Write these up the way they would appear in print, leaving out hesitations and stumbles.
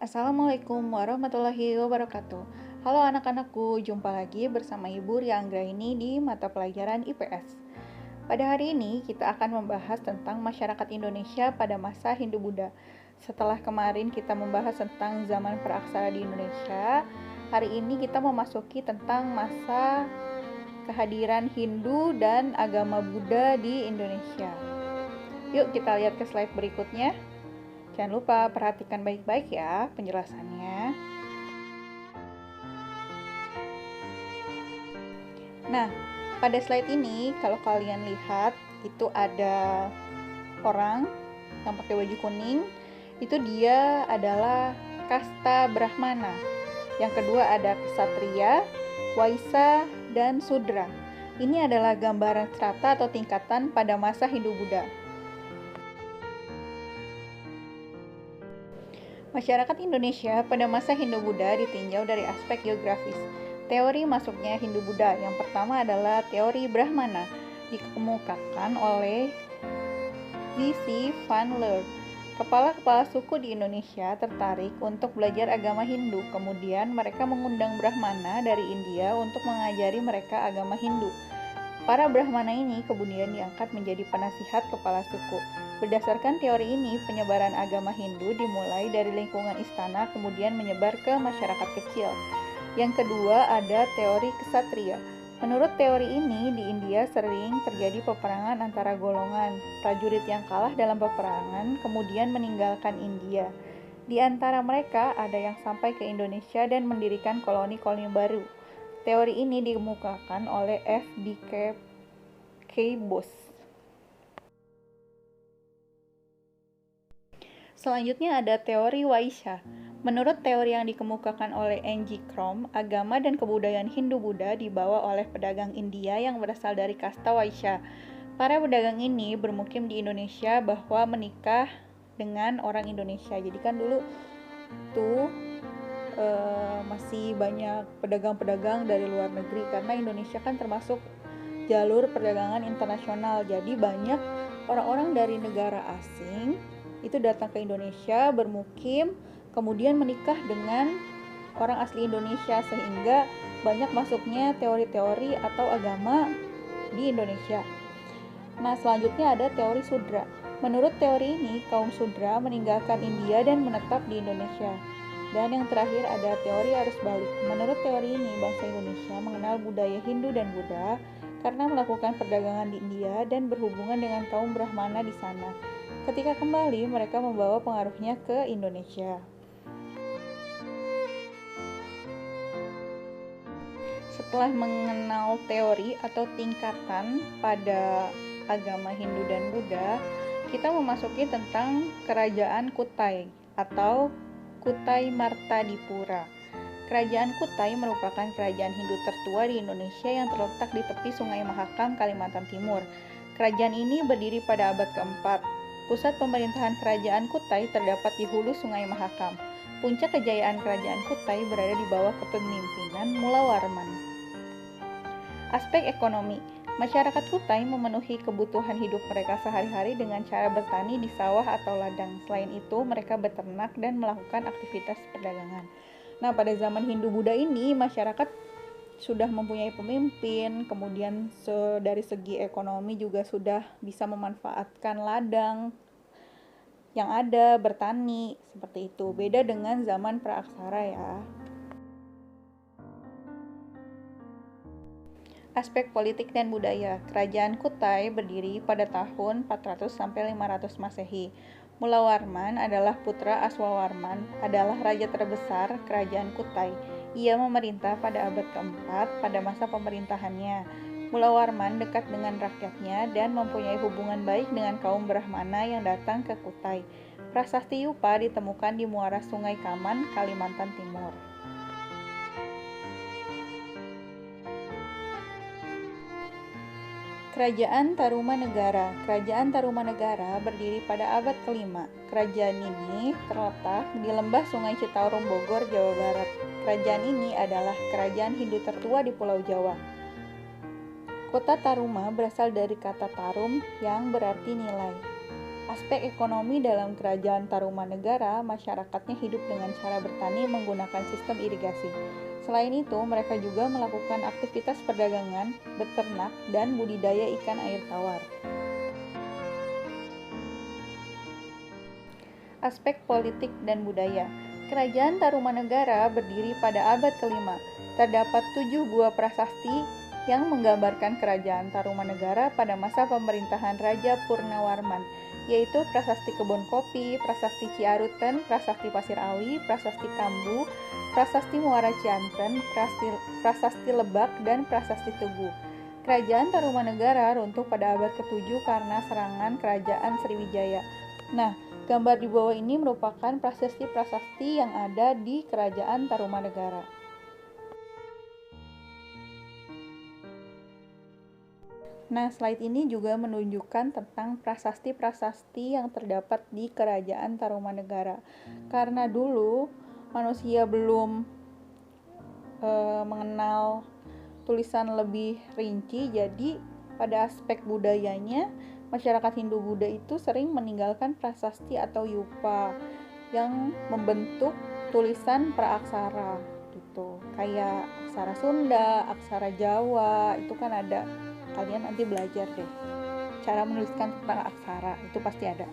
Assalamualaikum warahmatullahi wabarakatuh. Halo anak-anakku, jumpa lagi bersama Ibu Ria Anggraini di mata pelajaran IPS. Pada hari ini kita akan membahas tentang masyarakat Indonesia pada masa Hindu-Buddha. Setelah kemarin kita membahas tentang zaman praaksara di Indonesia, hari ini kita memasuki tentang masa kehadiran Hindu dan agama Buddha di Indonesia. Yuk kita lihat ke slide berikutnya. Jangan lupa perhatikan baik-baik ya penjelasannya. Nah, pada slide ini kalau kalian lihat itu ada orang yang pakai baju kuning. Itu dia adalah kasta Brahmana. Yang kedua ada Ksatria, Waisya, dan Sudra. Ini adalah gambaran strata atau tingkatan pada masa Hindu-Buddha. Masyarakat Indonesia pada masa Hindu-Buddha ditinjau dari aspek geografis. Teori masuknya Hindu-Buddha yang pertama adalah teori Brahmana, dikemukakan oleh Z.C. Van Leur. Kepala-kepala suku di Indonesia tertarik untuk belajar agama Hindu. Kemudian mereka mengundang Brahmana dari India untuk mengajari mereka agama Hindu. Para Brahmana ini kemudian diangkat menjadi penasihat kepala suku. Berdasarkan teori ini, penyebaran agama Hindu dimulai dari lingkungan istana kemudian menyebar ke masyarakat kecil. Yang kedua ada teori Ksatria. Menurut teori ini, di India sering terjadi peperangan antara golongan. Prajurit yang kalah dalam peperangan kemudian meninggalkan India. Di antara mereka ada yang sampai ke Indonesia dan mendirikan koloni-koloni baru. Teori ini dikemukakan oleh F.D.K. Bose. Selanjutnya ada teori Waisya. Menurut teori yang dikemukakan oleh N.G. Krom, agama dan kebudayaan Hindu-Buddha dibawa oleh pedagang India yang berasal dari kasta Waisya. Para pedagang ini bermukim di Indonesia bahwa menikah dengan orang Indonesia. Jadi kan dulu tuh masih banyak pedagang-pedagang dari luar negeri karena Indonesia kan termasuk jalur perdagangan internasional. Jadi banyak orang-orang dari negara asing itu datang ke Indonesia, bermukim, kemudian menikah dengan orang asli Indonesia sehingga banyak masuknya teori-teori atau agama di Indonesia. Nah, selanjutnya ada teori Sudra. Menurut teori ini, kaum Sudra meninggalkan India dan menetap di Indonesia. Dan yang terakhir ada teori arus balik. Menurut teori ini, bangsa Indonesia mengenal budaya Hindu dan Buddha karena melakukan perdagangan di India dan berhubungan dengan kaum Brahmana di sana. Ketika kembali, mereka membawa pengaruhnya ke Indonesia. Setelah mengenal teori atau tingkatan pada agama Hindu dan Buddha, kita memasuki tentang kerajaan Kutai atau Kutai Martadipura. Kerajaan Kutai merupakan kerajaan Hindu tertua di Indonesia yang terletak di tepi Sungai Mahakam, Kalimantan Timur. Kerajaan ini berdiri pada abad keempat. Pusat pemerintahan kerajaan Kutai terdapat di hulu Sungai Mahakam. Puncak kejayaan kerajaan Kutai berada di bawah kepemimpinan Mulawarman. Aspek ekonomi. Masyarakat Kutai memenuhi kebutuhan hidup mereka sehari-hari dengan cara bertani di sawah atau ladang. Selain itu, mereka beternak dan melakukan aktivitas perdagangan. Nah, pada zaman Hindu-Buddha ini, masyarakat sudah mempunyai pemimpin, kemudian dari segi ekonomi juga sudah bisa memanfaatkan ladang yang ada, bertani, seperti itu. Beda dengan zaman praaksara ya. Aspek politik dan budaya. Kerajaan Kutai berdiri pada tahun 400 sampai 500 Masehi. Mulawarman adalah putra Aswawarman, adalah raja terbesar kerajaan Kutai. Ia memerintah pada abad keempat pada masa pemerintahannya. Mulawarman dekat dengan rakyatnya dan mempunyai hubungan baik dengan kaum Brahmana yang datang ke Kutai. Prasasti Yupa ditemukan di muara Sungai Kaman, Kalimantan Timur. Kerajaan Tarumanegara. Kerajaan Tarumanegara berdiri pada abad kelima. Kerajaan ini terletak di lembah Sungai Citarum, Bogor, Jawa Barat. Kerajaan ini adalah kerajaan Hindu tertua di Pulau Jawa. Kota Taruma berasal dari kata tarum yang berarti nilai. Aspek ekonomi dalam kerajaan Tarumanegara, masyarakatnya hidup dengan cara bertani menggunakan sistem irigasi. Selain itu, mereka juga melakukan aktivitas perdagangan, beternak, dan budidaya ikan air tawar. Aspek politik dan budaya. Kerajaan Tarumanegara berdiri pada abad ke-5. Terdapat 7 buah prasasti yang menggambarkan kerajaan Tarumanegara pada masa pemerintahan Raja Purnawarman, yaitu Prasasti Kebun Kopi, Prasasti Ciaruten, Prasasti Pasir Awi, Prasasti Kambu, Prasasti Muara Cianten, Prasasti Lebak, dan Prasasti Tugu. Kerajaan Tarumanegara runtuh pada abad ke-7 karena serangan kerajaan Sriwijaya. Nah, gambar di bawah ini merupakan prasasti-prasasti yang ada di kerajaan Tarumanegara. Nah, slide ini juga menunjukkan tentang prasasti-prasasti yang terdapat di kerajaan Tarumanegara. Karena dulu manusia belum mengenal tulisan lebih rinci, jadi pada aspek budayanya, masyarakat Hindu-Buddha itu sering meninggalkan prasasti atau yupa yang membentuk tulisan praaksara gitu. Kayak aksara Sunda, aksara Jawa, itu kan ada. Kalian nanti belajar deh cara menuliskan tentang aksara, itu pasti ada.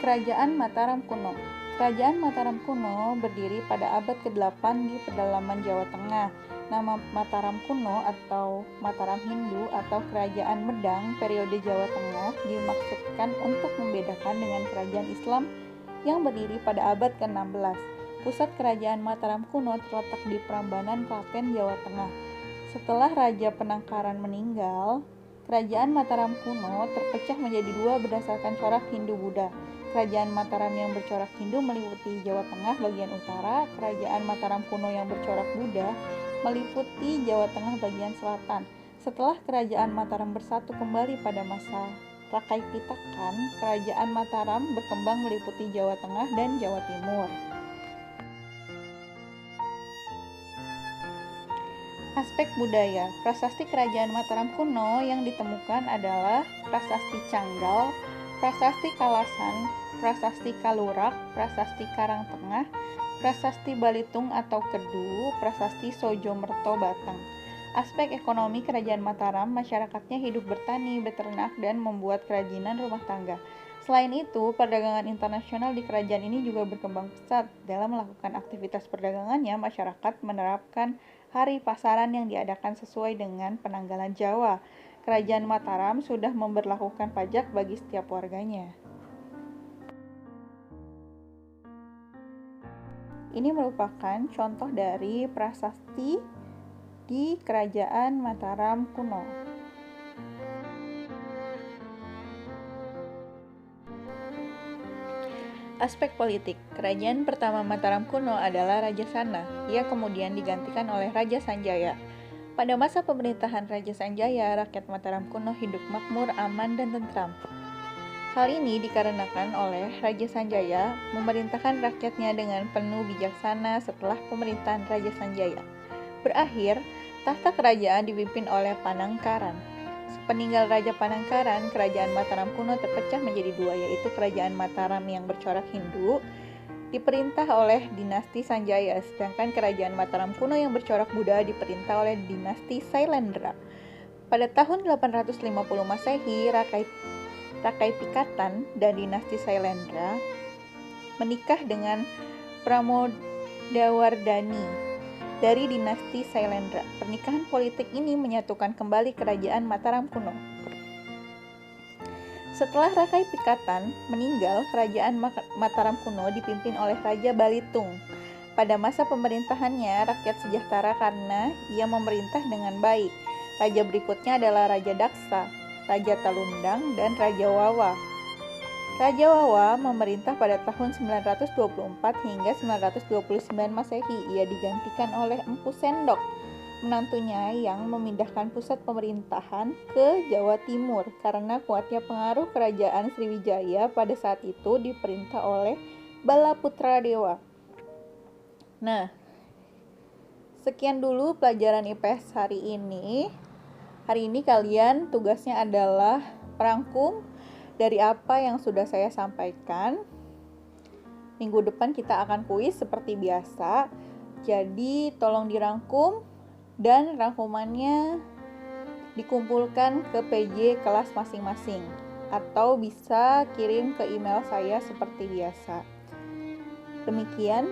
Kerajaan Mataram kuno. Kerajaan Mataram kuno berdiri pada abad ke-8 di pedalaman Jawa Tengah. Nama Mataram kuno atau Mataram Hindu atau Kerajaan Medang periode Jawa Tengah dimaksudkan untuk membedakan dengan kerajaan Islam yang berdiri pada abad ke-16. Pusat kerajaan Mataram kuno terletak di Prambanan, Klaten, Jawa Tengah. Setelah Raja Penangkaran meninggal, kerajaan Mataram kuno terpecah menjadi dua berdasarkan corak Hindu-Buddha. Kerajaan Mataram yang bercorak Hindu meliputi Jawa Tengah bagian utara, kerajaan Mataram kuno yang bercorak Buddha meliputi Jawa Tengah bagian selatan. Setelah kerajaan Mataram bersatu kembali pada masa Rakai Pitakan, kerajaan Mataram berkembang meliputi Jawa Tengah dan Jawa Timur. Aspek budaya. Prasasti kerajaan Mataram kuno yang ditemukan adalah Prasasti Canggal, Prasasti Kalasan, Prasasti Kalurak, Prasasti Karangtengah, Prasasti Balitung atau Kedu, Prasasti Sojomerto Batang. Aspek ekonomi kerajaan Mataram, masyarakatnya hidup bertani, beternak, dan membuat kerajinan rumah tangga. Selain itu, perdagangan internasional di kerajaan ini juga berkembang pesat. Dalam melakukan aktivitas perdagangannya, masyarakat menerapkan hari pasaran yang diadakan sesuai dengan penanggalan Jawa. Kerajaan Mataram sudah memberlakukan pajak bagi setiap warganya. Ini merupakan contoh dari prasasti di kerajaan Mataram kuno. Aspek politik. Kerajaan pertama Mataram kuno adalah Raja Sana. Ia kemudian digantikan oleh Raja Sanjaya. Pada masa pemerintahan Raja Sanjaya, rakyat Mataram kuno hidup makmur, aman, dan tentram. Hal ini dikarenakan oleh Raja Sanjaya memerintahkan rakyatnya dengan penuh bijaksana. Setelah pemerintahan Raja Sanjaya berakhir, tahta kerajaan dipimpin oleh Panangkaran. Sepeninggal Raja Panangkaran, kerajaan Mataram kuno terpecah menjadi dua, yaitu kerajaan Mataram yang bercorak Hindu diperintah oleh dinasti Sanjaya, sedangkan kerajaan Mataram kuno yang bercorak Buddha diperintah oleh dinasti Sailendra. Pada tahun 850 Masehi, Rakai Pikatan dan dinasti Sailendra menikah dengan Pramodawardhani dari dinasti Sailendra. Pernikahan politik ini menyatukan kembali kerajaan Mataram kuno. Setelah Rakai Pikatan meninggal, kerajaan Mataram kuno dipimpin oleh Raja Balitung. Pada masa pemerintahannya, rakyat sejahtera karena ia memerintah dengan baik. Raja berikutnya adalah Raja Daksa, Raja Talundang, dan Raja Wawa. Raja Wawa memerintah pada tahun 924 hingga 929 Masehi. Ia digantikan oleh Empu Sendok, menantunya yang memindahkan pusat pemerintahan ke Jawa Timur karena kuatnya pengaruh kerajaan Sriwijaya pada saat itu diperintah oleh Balaputra Dewa. Nah, Sekian dulu pelajaran IPS hari ini. Hari ini kalian tugasnya adalah merangkum dari apa yang sudah saya sampaikan. Minggu depan kita akan kuis seperti biasa. Jadi tolong dirangkum dan rangkumannya dikumpulkan ke PJ kelas masing-masing atau bisa kirim ke email saya seperti biasa. Demikian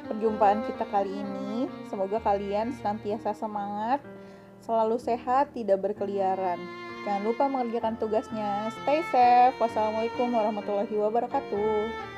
perjumpaan kita kali ini. Semoga kalian senantiasa semangat, selalu sehat, tidak berkeliaran. Jangan lupa mengerjakan tugasnya. Stay safe. Wassalamualaikum warahmatullahi wabarakatuh.